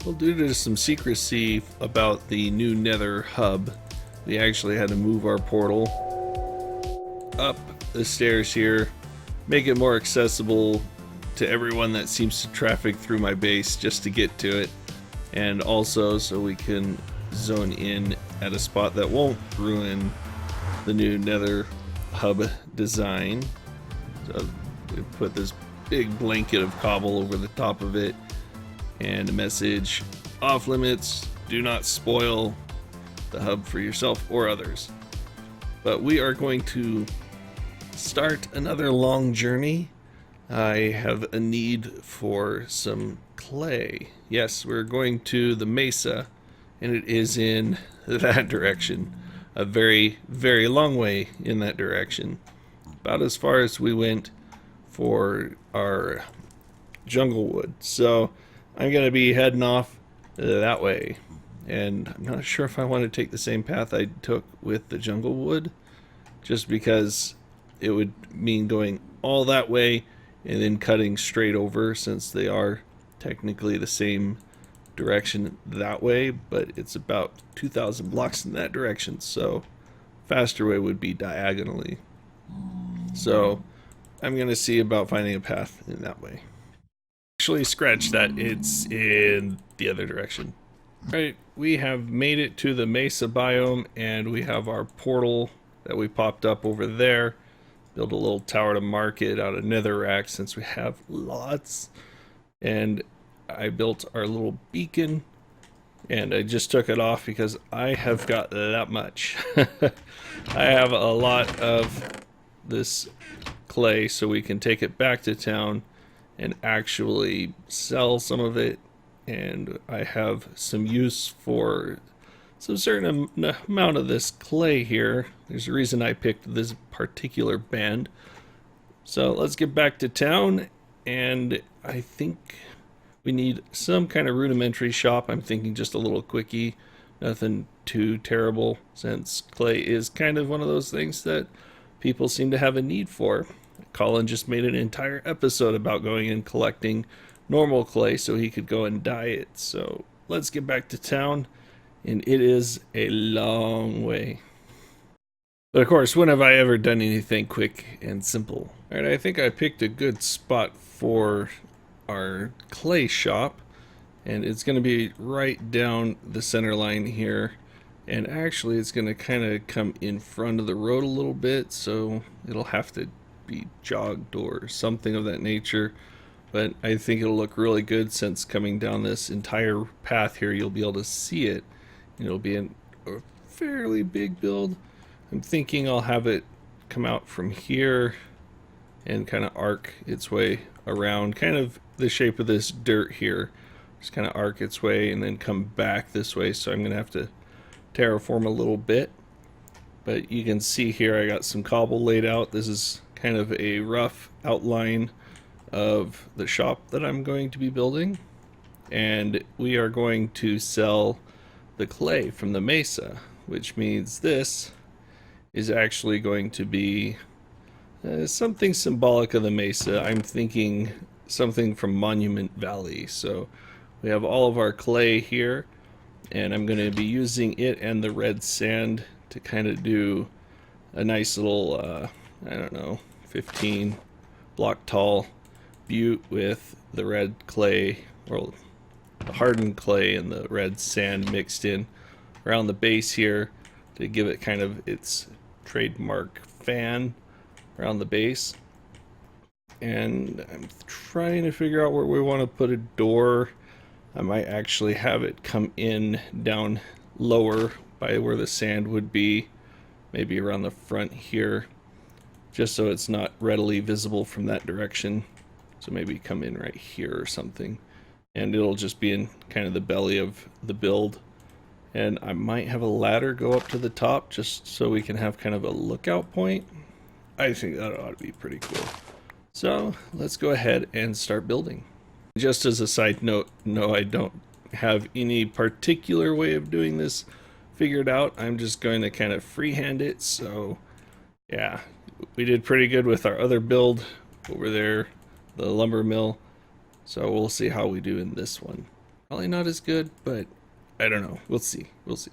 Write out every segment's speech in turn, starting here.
Well, due to some secrecy about the new Nether hub, we actually had to move our portal up the stairs here, make it more accessible to everyone that seems to traffic through my base just to get to it, and also so we can zone in at a spot that won't ruin the new Nether hub design. So we put this big blanket of cobble over the top of it, and a message: off limits, do not spoil the hub for yourself or others. But we are going to start another long journey. I have a need for some clay. Yes, we're going to the Mesa, and it is in that direction. A very, very long way in that direction. About as far as we went for our jungle wood. So I'm going to be heading off that way. And I'm not sure if I want to take the same path I took with the jungle wood, just because it would mean going all that way and then cutting straight over, since they are technically the same direction that way, but it's about 2,000 blocks in that direction, so faster way would be diagonally. So I'm going to see about finding a path in that way. Actually, scratch that, it's in the other direction. Alright, we have made it to the Mesa biome, and we have our portal that we popped up over there. Build a little tower to market out of netherrack since we have lots. And I built our little beacon, and I just took it off because I have got that much. I have a lot of this clay, so we can take it back to town and actually sell some of it. And I have some use for some certain amount of this clay here. There's a reason I picked this particular band. So let's get back to town, and I think we need some kind of rudimentary shop. I'm thinking just a little quickie, nothing too terrible, since clay is kind of one of those things that people seem to have a need for. Colin just made an entire episode about going and collecting normal clay so he could go and dye it. So let's get back to town, and it is a long way. But of course, when have I ever done anything quick and simple? Alright, I think I picked a good spot for our clay shop, and it's going to be right down the center line here, and actually it's going to kind of come in front of the road a little bit, so it'll have to be jogged or something of that nature. But I think it'll look really good, since coming down this entire path here you'll be able to see it. It'll be a fairly big build. I'm thinking I'll have it come out from here and kind of arc its way around, kind of the shape of this dirt here. Just kind of arc its way and then come back this way. So I'm going to have to terraform a little bit. But you can see here I got some cobble laid out. This is kind of a rough outline of the shop that I'm going to be building. And we are going to sell the clay from the Mesa, which means this is actually going to be something symbolic of the Mesa. I'm thinking something from Monument Valley. So we have all of our clay here, and I'm going to be using it and the red sand to kind of do a nice little, I don't know, 15 block tall butte with the red clay, or the hardened clay and the red sand mixed in around the base here to give it kind of its trademark fan around the base. And I'm trying to figure out where we want to put a door. I might actually have it come in down lower by where the sand would be, maybe around the front here, just so it's not readily visible from that direction. So maybe come in right here or something, and it'll just be in kind of the belly of the build. And I might have a ladder go up to the top just so we can have kind of a lookout point. I think that ought to be pretty cool. So let's go ahead and start building. Just as a side note, no, I don't have any particular way of doing this figured out. I'm just going to kind of freehand it. So yeah, we did pretty good with our other build over there, the lumber mill. So we'll see how we do in this one. Probably not as good, but I don't know. We'll see. We'll see.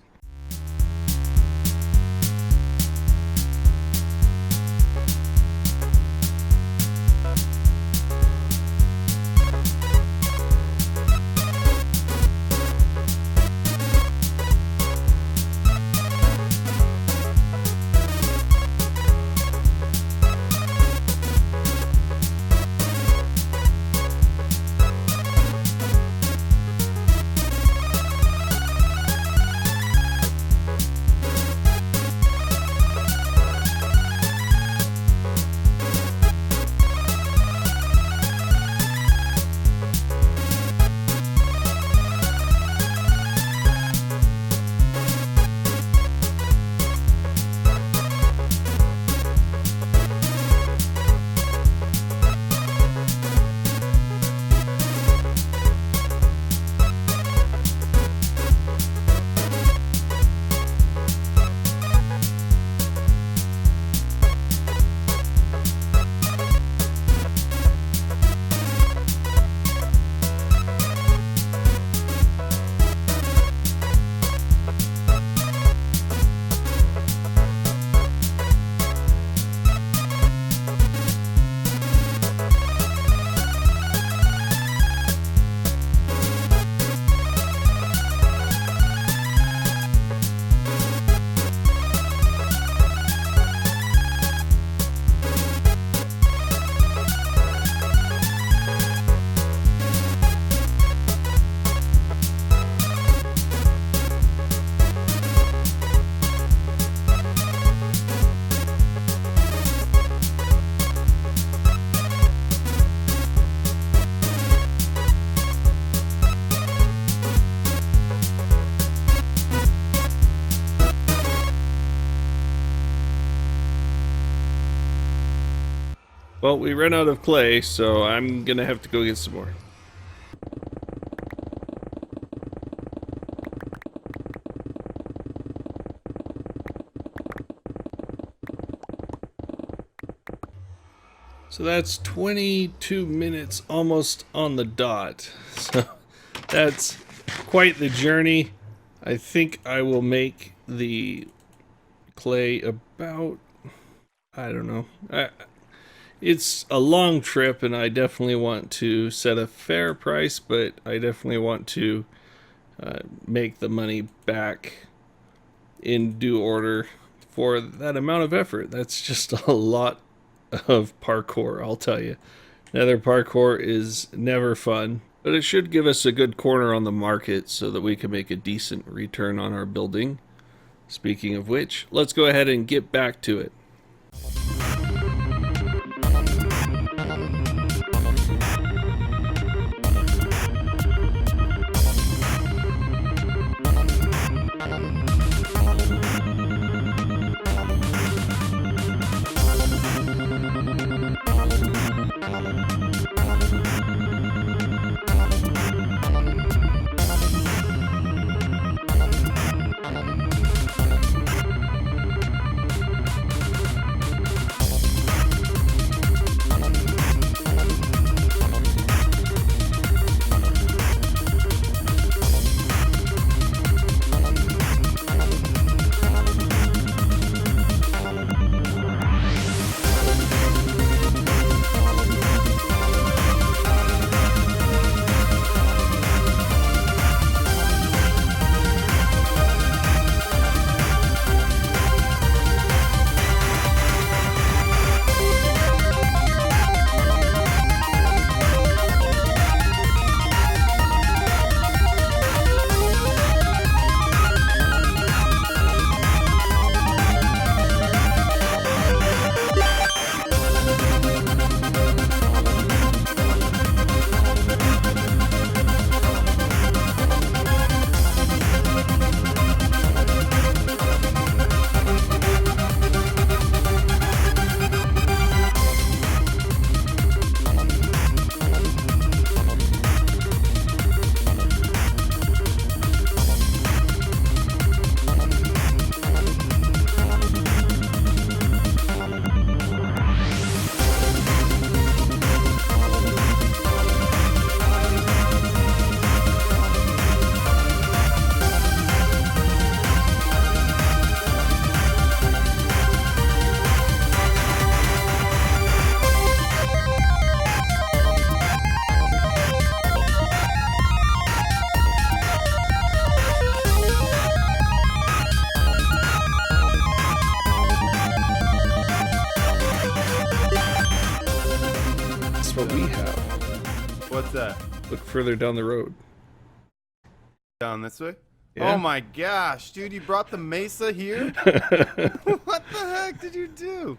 Well, we ran out of clay, so I'm gonna have to go get some more. So that's 22 minutes almost on the dot. So that's quite the journey. I think I will make the clay about, I don't know. It's a long trip, and I definitely want to set a fair price, but I definitely want to make the money back in due order for that amount of effort. That's just a lot of parkour, I'll tell you. Nether parkour is never fun, but it should give us a good corner on the market so that we can make a decent return on our building. Speaking of which, let's go ahead and get back to it. we have. What's that? Look further down the road. Down this way? Yeah. Oh my gosh, dude, you brought the Mesa here? What the heck did you do?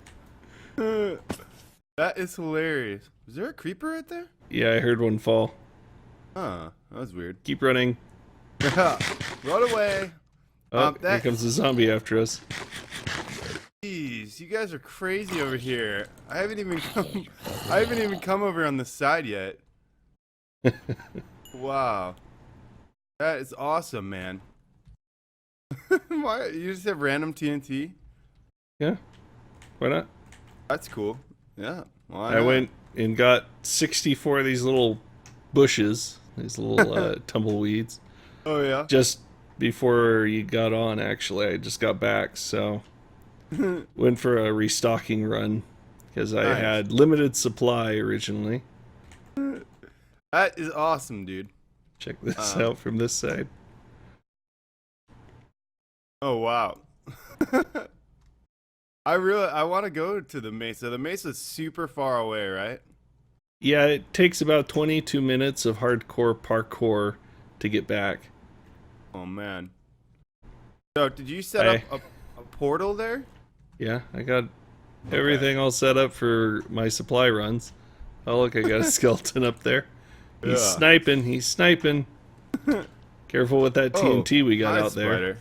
That is hilarious. Is there a creeper right there? Yeah, I heard one fall. Huh, that was weird. Keep running. Run away. Oh, here comes a zombie after us. Jeez, you guys are crazy over here. I haven't even come over on this side yet. Wow. That is awesome, man. Why you just have random TNT? Yeah. Why not? That's cool. Yeah. I went and got 64 of these little bushes, these little tumbleweeds. Oh yeah. Just before you got on, actually, I just got back, so went for a restocking run because I had limited supply originally. That is awesome, dude. Check this out from this side. Oh wow. I want to go to the Mesa. The Mesa's super far away, right? Yeah, it takes about 22 minutes of hardcore parkour to get back. Oh man. So did you set up a portal there? Yeah, I got everything all set up for my supply runs. Oh look, I got a skeleton up there. He's sniping. He's sniping. Careful with that TNT we got out there.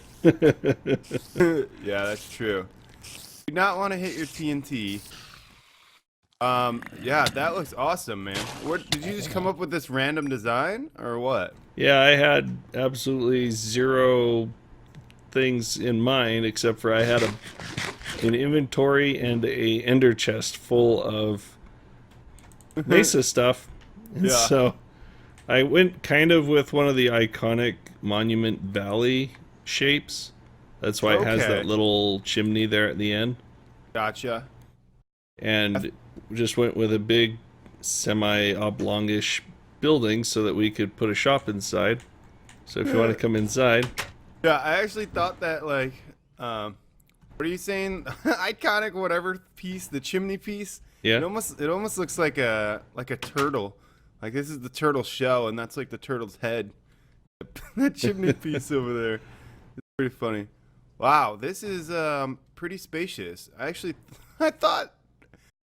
Yeah, that's true. Do not want to hit your TNT. Yeah, that looks awesome, man. What did you just come up with this random design or what? Yeah, I had absolutely zero things in mind except for I had an inventory and a ender chest full of Mesa stuff. And so I went kind of with one of the iconic Monument Valley shapes. That's why it has that little chimney there at the end. Gotcha. And just went with a big semi-oblongish building so that we could put a shop inside. So if you want to come inside. Yeah, I actually thought that like, what are you saying? Iconic whatever piece, the chimney piece. Yeah. It almost looks like a turtle. Like this is the turtle shell, and that's like the turtle's head. That chimney piece over there. It's pretty funny. Wow, this is pretty spacious. I thought,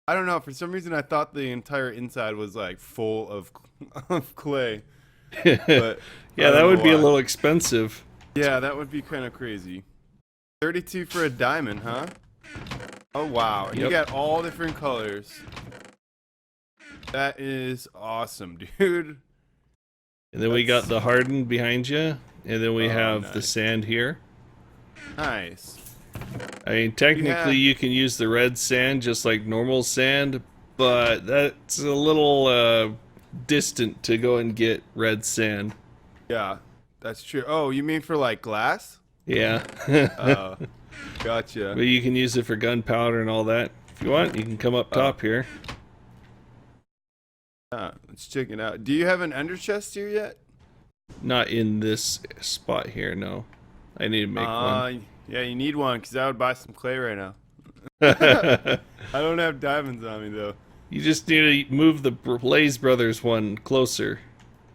I don't know, for some reason I thought the entire inside was like full of clay. But yeah, that would be a little expensive. Yeah, that would be kind of crazy. 32 for a diamond, huh? Oh wow, and you got all different colors. That is awesome, dude. And then we got the hardened behind you, and then we have the sand here. Nice. I mean, technically you can use the red sand just like normal sand, but that's a little distant to go and get red sand. Yeah, that's true. Oh, you mean for like glass? Yeah. Gotcha. But you can use it for gunpowder and all that. If you want, you can come up top here. Let's check it out. Do you have an ender chest here yet? Not in this spot here, no. I need to make one. Yeah, you need one because I would buy some clay right now. I don't have diamonds on me though. You just need to move the Blaze Brothers one closer.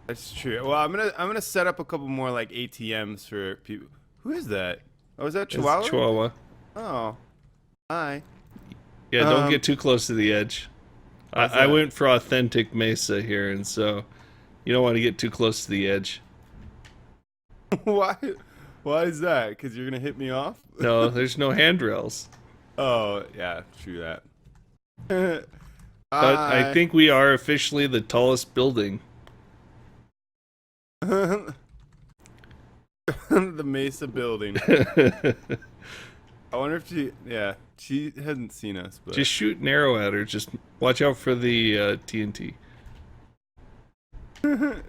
That's true. Well, I'm gonna set up a couple more like ATMs for people. Who is that? Oh, is that Chihuahua? It's Chihuahua. Oh, hi. Yeah, don't get too close to the edge. I went for authentic Mesa here, and so you don't want to get too close to the edge. Why? Why is that? Because you're gonna hit me off? No, there's no handrails. Oh, yeah, true that. But I think we are officially the tallest building. The Mesa building. I wonder if she hasn't seen us. But just shoot an arrow at her. Just watch out for the TNT.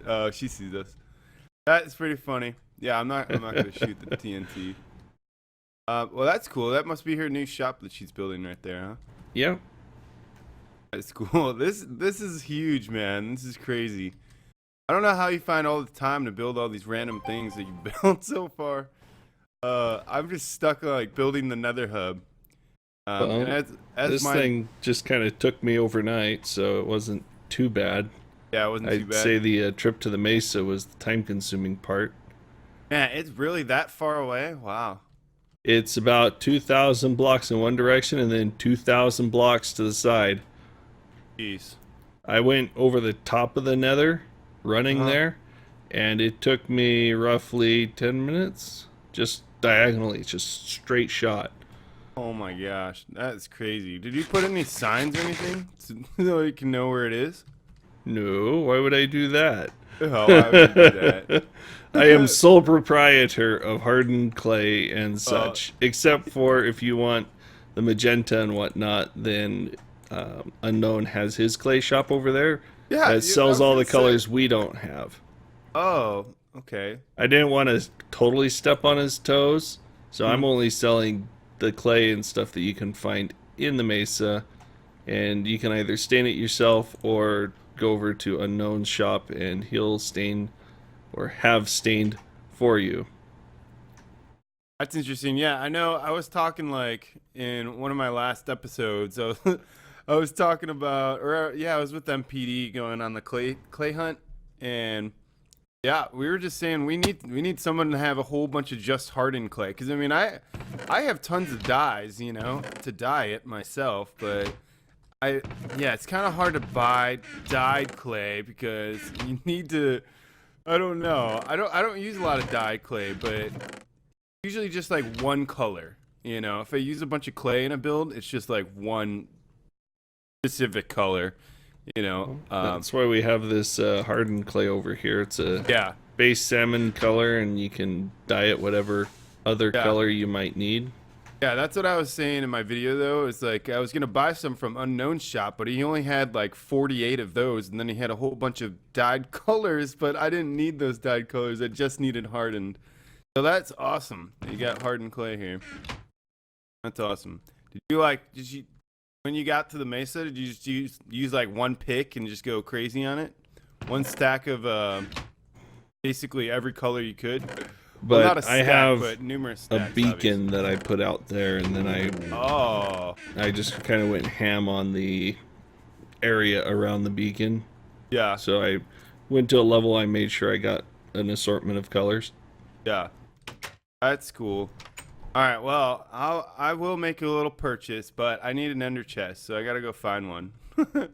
Oh, she sees us. That's pretty funny. Yeah, I'm not gonna shoot the TNT. Well, that's cool. That must be her new shop that she's building right there, huh? Yeah. That's cool. This is huge, man. This is crazy. I don't know how you find all the time to build all these random things that you built so far. I'm just stuck on like building the Nether hub. Well, and as this thing just kind of took me overnight, so it wasn't too bad. Yeah, it wasn't too I'd bad. say the trip to the Mesa was the time-consuming part. Man, it's really that far away? Wow. It's about 2,000 blocks in one direction and then 2,000 blocks to the side. Jeez. I went over the top of the nether running there, and it took me roughly 10 minutes. Just diagonally, just straight shot. Oh my gosh, that's crazy. Did you put any signs or anything so you can know where it is? No, why would I do that? Oh, why would you do that? I am sole proprietor of hardened clay and such, except for if you want the magenta and whatnot, then Unknown has his clay shop over there that sells all the colors we don't have. Oh, okay. I didn't want to totally step on his toes, so I'm only selling the clay and stuff that you can find in the Mesa, and you can either stain it yourself or go over to Unknown's shop and he'll stain or have stained for you. That's interesting. Yeah, I know. I was talking like in one of my last episodes. I was talking about, or yeah, I was with MPD going on the clay hunt, and yeah, we were just saying we need someone to have a whole bunch of just hardened clay. Because I mean, I have tons of dyes, you know, to dye it myself, but yeah, it's kind of hard to buy dyed clay because you need to. I don't know. I don't use a lot of dyed clay, but usually just like one color. You know, if I use a bunch of clay in a build, it's just like one specific color. You know, that's why we have this hardened clay over here. It's a base salmon color, and you can dye it whatever other color you might need. Yeah, that's what I was saying in my video, though. It's like I was going to buy some from Unknown's shop, but he only had like 48 of those, and then he had a whole bunch of dyed colors, but I didn't need those dyed colors. I just needed hardened. So that's awesome. You got hardened clay here. That's awesome. Did you, when you got to the Mesa, did you just use like one pick and just go crazy on it? One stack of basically every color you could? But well, not a stack, I have but numerous stacks, a beacon that I put out there, and then I just kind of went ham on the area around the beacon. Yeah. So I went to a level I made sure I got an assortment of colors. Yeah. That's cool. All right, well, I will make a little purchase, but I need an ender chest, so I got to go find one. I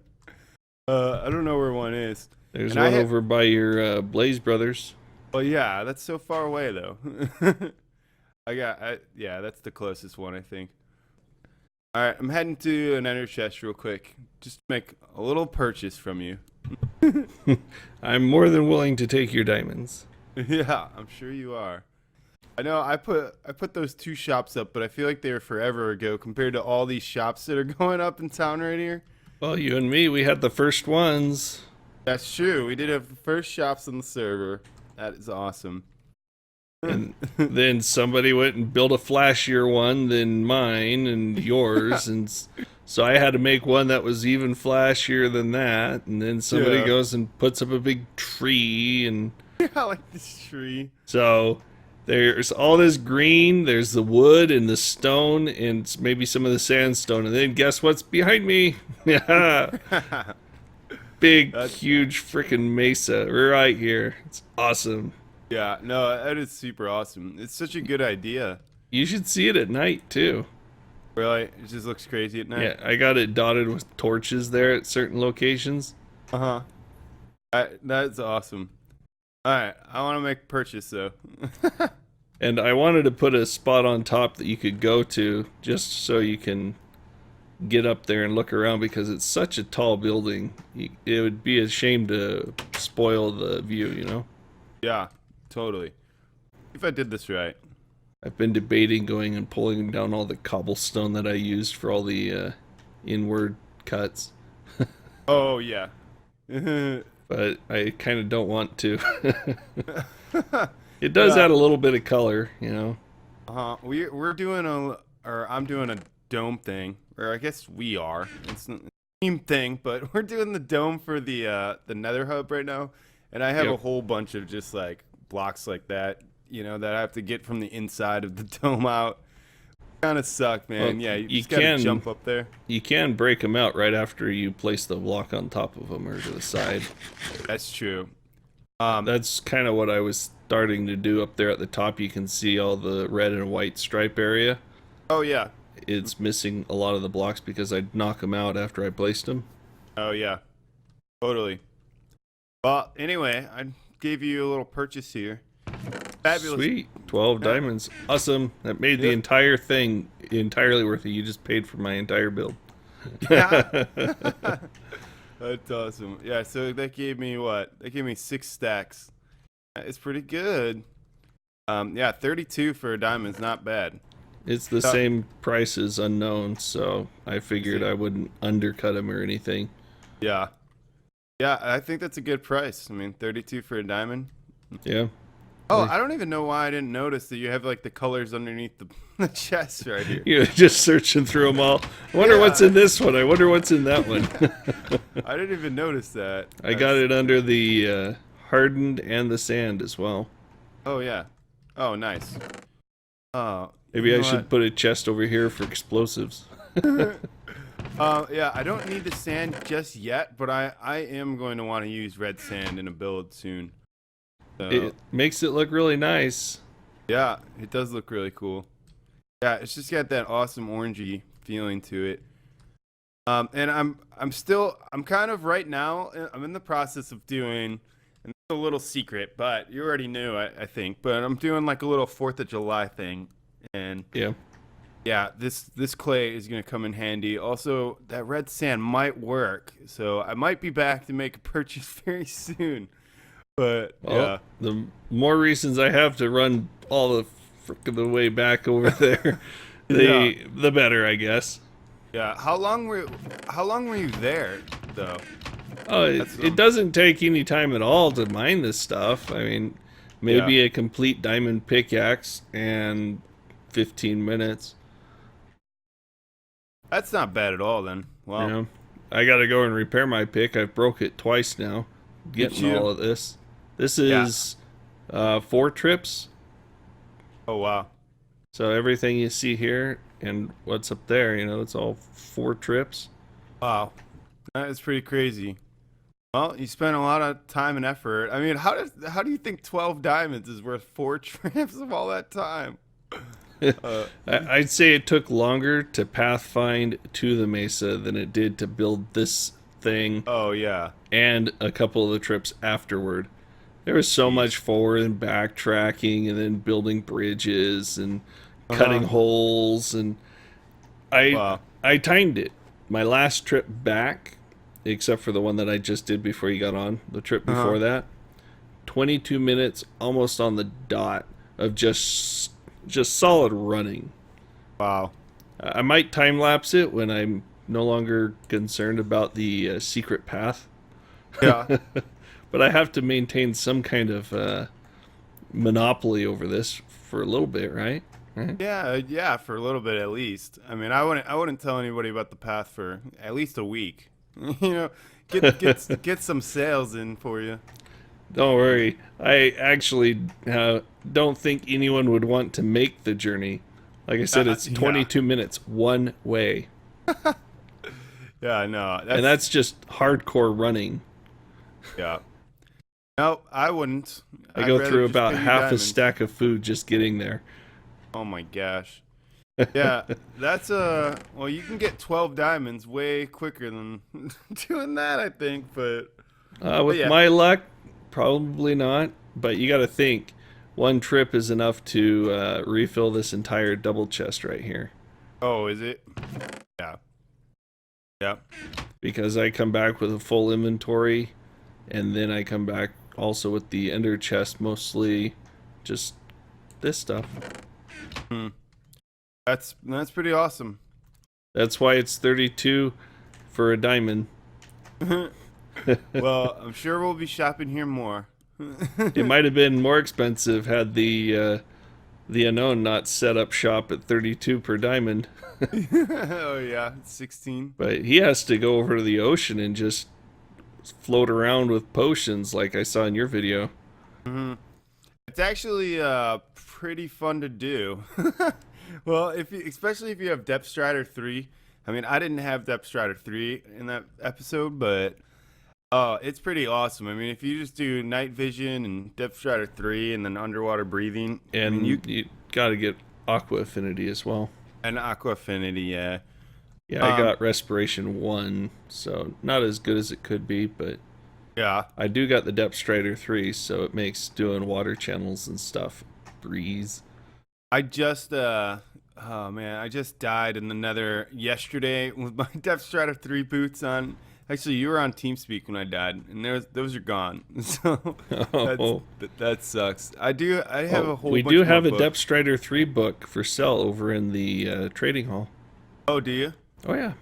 don't know where one is. There's one over by your Blaze Brothers. Well, yeah, that's so far away though. Yeah, that's the closest one, I think. All right, I'm heading to an ender chest real quick. Just make a little purchase from you. I'm more than willing to take your diamonds. Yeah, I'm sure you are. I know I put those two shops up, but I feel like they were forever ago compared to all these shops that are going up in town right here. Well, you and me, we had the first ones. That's true. We did have the first shops on the server. That is awesome. And then somebody went and built a flashier one than mine and yours, and so I had to make one that was even flashier than that. And then somebody goes and puts up a big tree, and I like this tree. So there's all this green, there's the wood and the stone, and maybe some of the sandstone, and then guess what's behind me? Yeah. Big, huge freaking mesa right here. It's awesome. Yeah, no, that is super awesome. It's such a good idea. You should see it at night, too. Really? It just looks crazy at night? Yeah, I got it dotted with torches there at certain locations. Uh-huh. That's awesome. All right, I want to make a purchase, though. And I wanted to put a spot on top that you could go to just so you can get up there and look around, because it's such a tall building. It would be a shame to spoil the view, you know? Yeah, totally. If I did this right. I've been debating going and pulling down all the cobblestone that I used for all the inward cuts. Oh, yeah. But I kind of don't want to. It does add a little bit of color, you know? We're doing I'm doing a dome thing. Or I guess we are. It's a team thing, but we're doing the dome for the Nether hub right now, and I have a whole bunch of just like blocks like that, you know, that I have to get from the inside of the dome out. Kind of suck, man. Well, Yeah, you you just gotta can- jump up there. You can break them out right after you place the block on top of them or to the side. That's true. That's kind of what I was starting to do up there at the top. You can see all the red and white stripe area. Oh yeah. It's missing a lot of the blocks because I'd knock them out after I placed them. Oh yeah. Totally. Well, anyway, I gave you a little purchase here. Fabulous. Sweet. 12 Yeah. diamonds. Awesome. That made the Yep. entire thing entirely worth it. You just paid for my entire build. Yeah. That's awesome. Yeah, so that gave me what? That gave me 6 stacks. It's pretty good. Yeah, 32 for a diamond's not bad. It's the same price as unknown, so I figured I wouldn't undercut him or anything. Yeah. Yeah, I think that's a good price. I mean, 32 for a diamond. Yeah. Oh, I don't even know why I didn't notice that you have like the colors underneath the chest right here. You're just searching through them all. I wonder what's in this one. I wonder what's in that one. I didn't even notice that. I got it under the hardened and the sand as well. Oh yeah. Oh nice. Oh. Maybe you I know should what? put a chest over here for explosives. Yeah, I don't need the sand just yet, but I am going to want to use red sand in a build soon. So, It makes it look really nice. yeah, it does look really cool. Yeah, it's just got that awesome orangey feeling to it. And I'm kind of right now, I'm in the process of doing, and it's a little secret, but you already knew, I think, but I'm doing like a little 4th of July thing. And Yeah. yeah, this clay is going to come in handy. Also, that red sand might work, so I might be back to make a purchase very soon. But Well, yeah, the more reasons I have to run all the frick of the way back over there, the better, I guess. yeah. How long were you there though? Oh, it doesn't take any time at all to mine this stuff. I mean, maybe a complete diamond pickaxe and 15 minutes. That's not bad at all then. Wow. You know, I got to go and repair my pick. I've broke it twice now. Getting you? all of this. This is 4 trips. Oh wow. So everything you see here and what's up there, you know, it's all 4 trips. Wow. That is pretty crazy. Well, you spent a lot of time and effort. I mean, how do you think 12 diamonds is worth 4 trips of all that time? I'd say it took longer to pathfind to the Mesa than it did to build this thing Oh yeah. and a couple of the trips afterward. There was so much forward and backtracking and then building bridges and cutting holes, and I timed it. My last trip back, except for the one that I just did before you got on, the trip before that, 22 minutes almost on the dot of just solid running. Wow. I might time lapse it when I'm no longer concerned about the secret path. Yeah. But I have to maintain some kind of monopoly over this for a little bit, right? Yeah, for a little bit at least. I mean, I wouldn't tell anybody about the path for at least a week. You know, get some sales in for you. Don't worry. I actually don't think anyone would want to make the journey. Like I said, it's 22 minutes one way. Yeah, I know. And that's just hardcore running. Yeah. No, I wouldn't. I go I'd through rather just about give you half a diamonds. stack of food just getting there. Oh my gosh. Yeah, that's well, you can get 12 diamonds way quicker than doing that, I think, but With yeah. my luck, probably not. But you got to think, one trip is enough to refill this entire double chest right here. oh, is it? Yeah. Yeah. Because I come back with a full inventory, and then I come back also with the ender chest, mostly just this stuff. That's pretty awesome. That's why it's 32 for a diamond. Well, I'm sure we'll be shopping here more. It might have been more expensive had the unknown not set up shop at 32 per diamond. Oh yeah, 16. But he has to go over to the ocean and just float around with potions like I saw in your video. It's actually pretty fun to do. Well, especially if you have Depth Strider 3. I mean, I didn't have Depth Strider 3 in that episode, but it's pretty awesome. I mean, if you just do night vision and Depth Strider 3 and then underwater breathing, And I mean, you got to get Aqua Affinity as well. and Aqua Affinity, yeah. Yeah, I got Respiration 1, so not as good as it could be, but Yeah. I do got the Depth Strider 3, so it makes doing water channels and stuff breeze. I just oh man, I just died in the Nether yesterday with my Depth Strider 3 boots on. Actually, you were on TeamSpeak when I died, and those are gone. So that sucks. I have a whole. We bunch do more have a books. Depth Strider 3 book for sale over in the trading hall. Oh, do you? Oh yeah.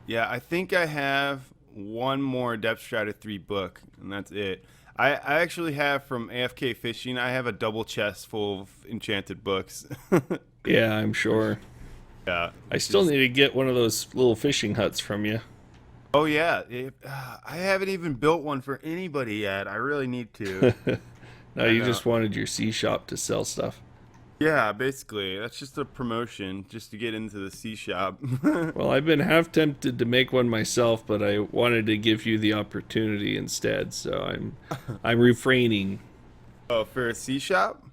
Yeah, I think I have one more Depth Strider 3 book, and that's it. I actually have from AFK Fishing, I have a double chest full of enchanted books. Yeah, I'm sure. Yeah. I still need to get one of those little fishing huts from you. Oh, yeah. I haven't even built one for anybody yet. I really need to. No, you just wanted your sea shop to sell stuff. Yeah, basically. That's just a promotion, just to get into the sea shop. Well, I've been half tempted to make one myself, but I wanted to give you the opportunity instead, so I'm refraining. Oh, for a sea shop?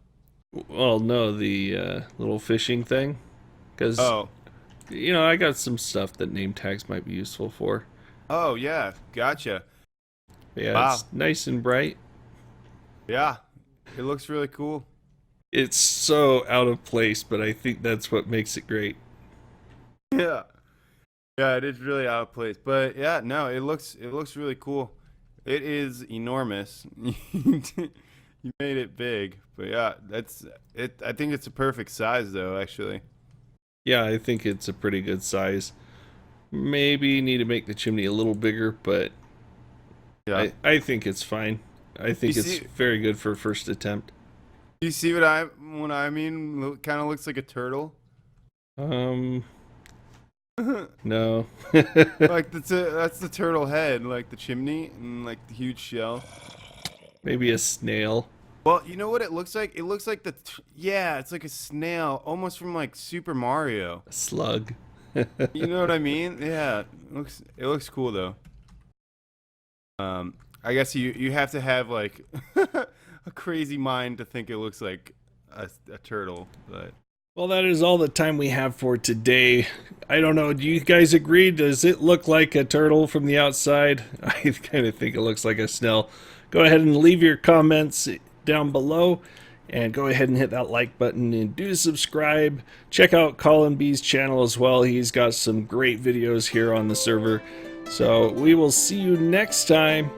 Well, no, the little fishing thing, because you know I got some stuff that name tags might be useful for. Oh, yeah. Gotcha. But yeah, Wow. It's nice and bright. Yeah. It looks really cool. It's so out of place, but I think that's what makes it great. Yeah. Yeah, it is really out of place. But yeah, no, it looks really cool. It is enormous. You made it big. But yeah, that's it. I think it's a perfect size though, actually. Yeah, I think it's a pretty good size. Maybe need to make the chimney a little bigger, but Yeah. I think it's fine. I think You it's see- very good for first attempt. You see what I mean? Kind of looks like a turtle. No. Like that's the turtle head, like the chimney and like the huge shell. Maybe a snail. Well, you know what it looks like? It looks like yeah, it's like a snail, almost from like Super Mario. A slug. You know what I mean? Yeah, it looks cool though. I guess you have to have like a crazy mind to think it looks like a turtle, but Well, that is all the time we have for today. I don't know, do you guys agree? Does it look like a turtle from the outside? I kind of think it looks like a snail. Go ahead and leave your comments down below, and go ahead and hit that like button and do subscribe. Check out Colin B's channel as well. He's got some great videos here on the server. So we will see you next time.